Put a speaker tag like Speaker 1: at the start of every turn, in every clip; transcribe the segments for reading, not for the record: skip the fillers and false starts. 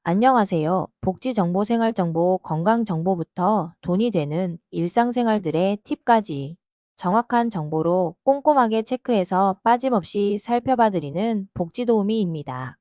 Speaker 1: 안녕하세요. 복지정보, 생활정보, 건강정보부터 돈이 되는 일상생활들의 팁까지 정확한 정보로 꼼꼼하게 체크해서 빠짐없이 살펴봐드리는 복지도우미입니다.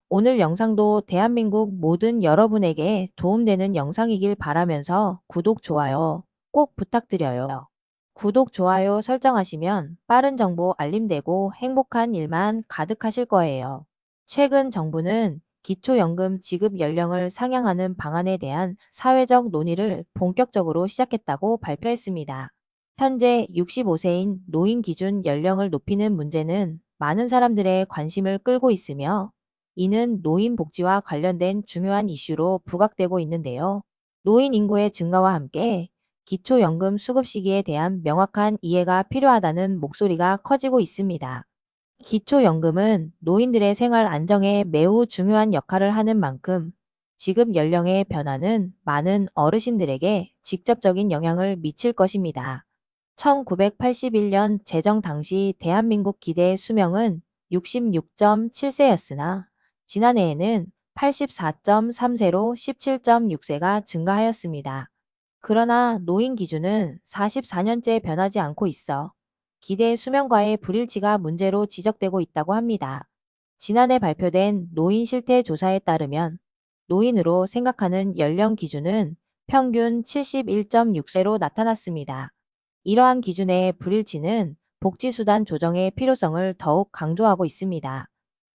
Speaker 1: 오늘 영상도 대한민국 모든 여러분에게 도움되는 영상이길 바라면서 구독, 좋아요 꼭 부탁드려요. 구독, 좋아요 설정하시면 빠른 정보 알림되고 행복한 일만 가득하실 거예요. 최근 정부는 기초연금 지급 연령을 상향하는 방안에 대한 사회적 논의를 본격적으로 시작했다고 발표했습니다. 현재 65세인 노인 기준 연령을 높이는 문제는 많은 사람들의 관심을 끌고 있으며, 이는 노인 복지와 관련된 중요한 이슈로 부각되고 있는데요. 노인 인구의 증가와 함께 기초연금 수급 시기에 대한 명확한 이해가 필요하다는 목소리가 커지고 있습니다. 기초연금은 노인들의 생활 안정에 매우 중요한 역할을 하는 만큼 지급 연령의 변화는 많은 어르신들에게 직접적인 영향을 미칠 것입니다. 1981년 제정 당시 대한민국 기대 수명은 66.7세였으나 지난해에는 84.3세로 17.6세가 증가하였습니다. 그러나 노인 기준은 44년째 변하지 않고 있어 기대 수명과의 불일치가 문제로 지적되고 있다고 합니다. 지난해 발표된 노인 실태 조사에 따르면 노인으로 생각하는 연령 기준은 평균 71.6세로 나타났습니다. 이러한 기준의 불일치는 복지수단 조정의 필요성을 더욱 강조하고 있습니다.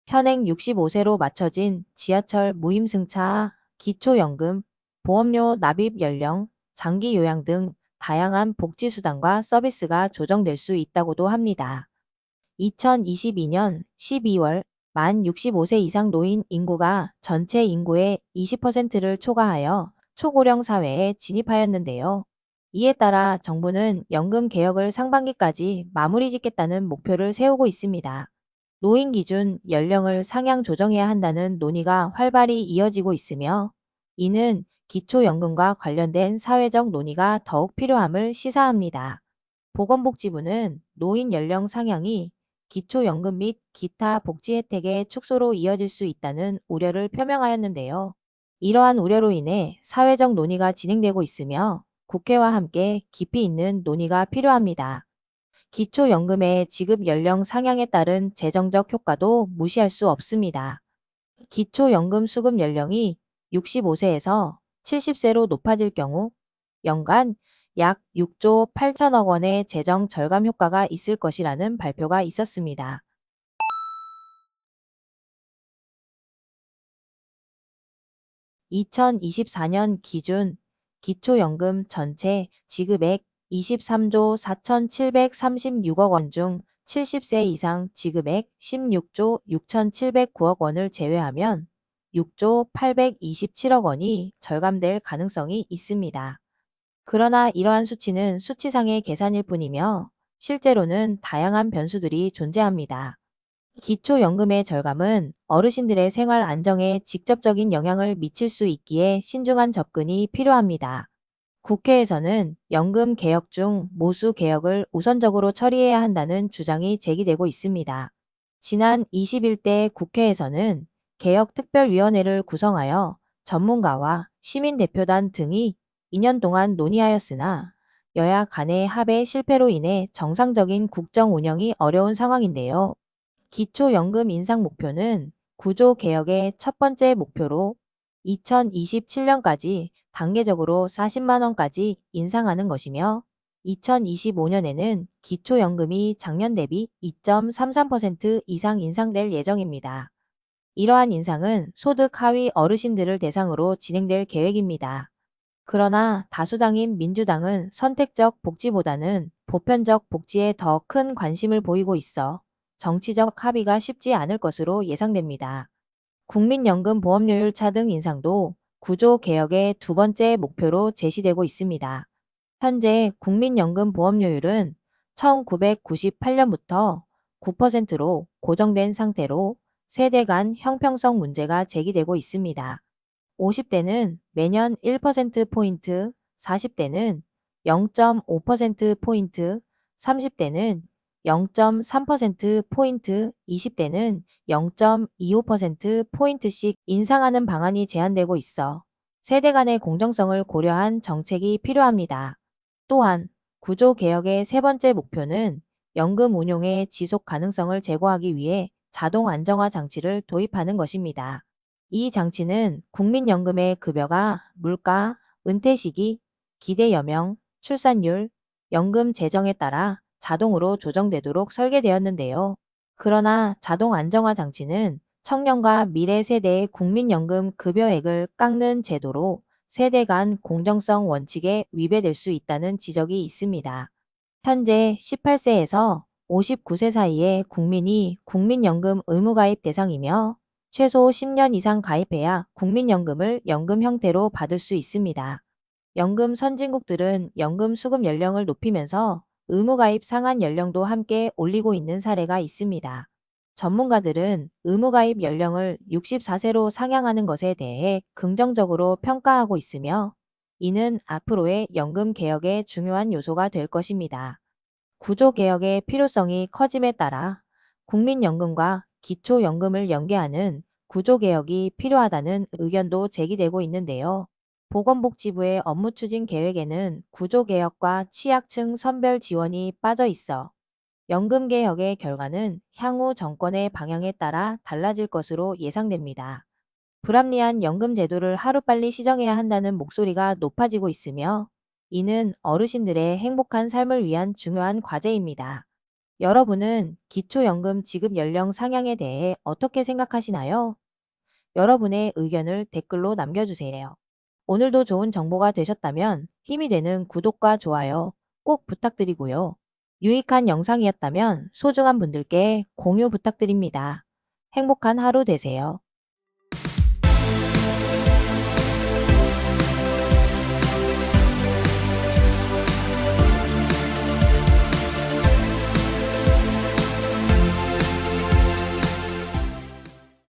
Speaker 1: 현행 65세로 맞춰진 지하철 무임승차, 기초연금, 보험료 납입 연령, 장기 요양 등 다양한 복지수단과 서비스가 조정될 수 있다고도 합니다. 2022년 12월 만 65세 이상 노인 인구가 전체 인구의 20%를 초과하여 초고령 사회에 진입하였는데요. 이에 따라 정부는 연금 개혁을 상반기까지 마무리 짓겠다는 목표를 세우고 있습니다. 노인 기준 연령을 상향 조정해야 한다는 논의가 활발히 이어지고 있으며, 이는 기초연금과 관련된 사회적 논의가 더욱 필요함을 시사합니다. 보건복지부는 노인 연령 상향이 기초연금 및 기타 복지 혜택의 축소로 이어질 수 있다는 우려를 표명하였는데요. 이러한 우려로 인해 사회적 논의가 진행되고 있으며 국회와 함께 깊이 있는 논의가 필요합니다. 기초연금의 지급 연령 상향에 따른 재정적 효과도 무시할 수 없습니다. 기초연금 수급 연령이 65세에서 70세로 높아질 경우 연간 약 6조 8천억 원의 재정 절감 효과가 있을 것이라는 발표가 있었습니다. 2024년 기준 기초연금 전체 지급액 23조 4,736억 원 중 70세 이상 지급액 16조 6,709억 원을 제외하면 6조 827억 원이 절감될 가능성이 있습니다. 그러나 이러한 수치는 수치상의 계산일 뿐이며 실제로는 다양한 변수들이 존재합니다. 기초연금의 절감은 어르신들의 생활 안정에 직접적인 영향을 미칠 수 있기에 신중한 접근이 필요합니다. 국회에서는 연금 개혁 중 모수 개혁을 우선적으로 처리해야 한다는 주장이 제기되고 있습니다. 지난 21대 국회에서는 개혁특별위원회를 구성하여 전문가와 시민대표단 등이 2년 동안 논의하였으나 여야 간의 합의 실패로 인해 정상적인 국정 운영이 어려운 상황인데요. 기초연금 인상 목표는 구조 개혁의 첫 번째 목표로 2027년까지 단계적으로 40만 원까지 인상하는 것이며, 2025년에는 기초연금이 작년 대비 2.33% 이상 인상될 예정입니다. 이러한 인상은 소득 하위 어르신들을 대상으로 진행될 계획입니다. 그러나 다수당인 민주당은 선택적 복지보다는 보편적 복지에 더 큰 관심을 보이고 있어 정치적 합의가 쉽지 않을 것으로 예상됩니다. 국민연금 보험료율 차등 인상도 구조 개혁의 두 번째 목표로 제시되고 있습니다. 현재 국민연금 보험료율은 1998년부터 9%로 고정된 상태로 세대 간 형평성 문제가 제기되고 있습니다. 50대는 매년 1%포인트, 40대는 0.5%포인트, 30대는 0.3%포인트, 20대는 0.25%포인트씩 인상하는 방안이 제안되고 있어 세대 간의 공정성을 고려한 정책이 필요합니다. 또한 구조개혁의 세 번째 목표는 연금 운용의 지속 가능성을 제고하기 위해 자동 안정화 장치를 도입하는 것입니다. 이 장치는 국민연금의 급여가 물가, 은퇴 시기, 기대 여명, 출산율, 연금 재정에 따라 자동으로 조정되도록 설계되었는데요. 그러나 자동 안정화 장치는 청년과 미래 세대의 국민연금 급여액을 깎는 제도로 세대 간 공정성 원칙에 위배될 수 있다는 지적이 있습니다. 현재 18세에서 59세 사이의 국민이 국민연금 의무가입 대상이며 최소 10년 이상 가입해야 국민연금을 연금 형태로 받을 수 있습니다. 연금 선진국들은 연금 수급 연령을 높이면서 의무가입 상한 연령도 함께 올리고 있는 사례가 있습니다. 전문가들은 의무가입 연령을 64세로 상향하는 것에 대해 긍정적으로 평가하고 있으며 이는 앞으로의 연금 개혁의 중요한 요소가 될 것입니다. 구조개혁의 필요성이 커짐에 따라 국민연금과 기초연금을 연계하는 구조개혁이 필요하다는 의견도 제기되고 있는데요. 보건복지부의 업무 추진 계획에는 구조개혁과 취약층 선별 지원이 빠져 있어 연금개혁의 결과는 향후 정권의 방향에 따라 달라질 것으로 예상됩니다. 불합리한 연금 제도를 하루빨리 시정해야 한다는 목소리가 높아지고 있으며 이는 어르신들의 행복한 삶을 위한 중요한 과제입니다. 여러분은 기초연금 지급 연령 상향에 대해 어떻게 생각하시나요? 여러분의 의견을 댓글로 남겨주세요. 오늘도 좋은 정보가 되셨다면 힘이 되는 구독과 좋아요 꼭 부탁드리고요. 유익한 영상이었다면 소중한 분들께 공유 부탁드립니다. 행복한 하루 되세요.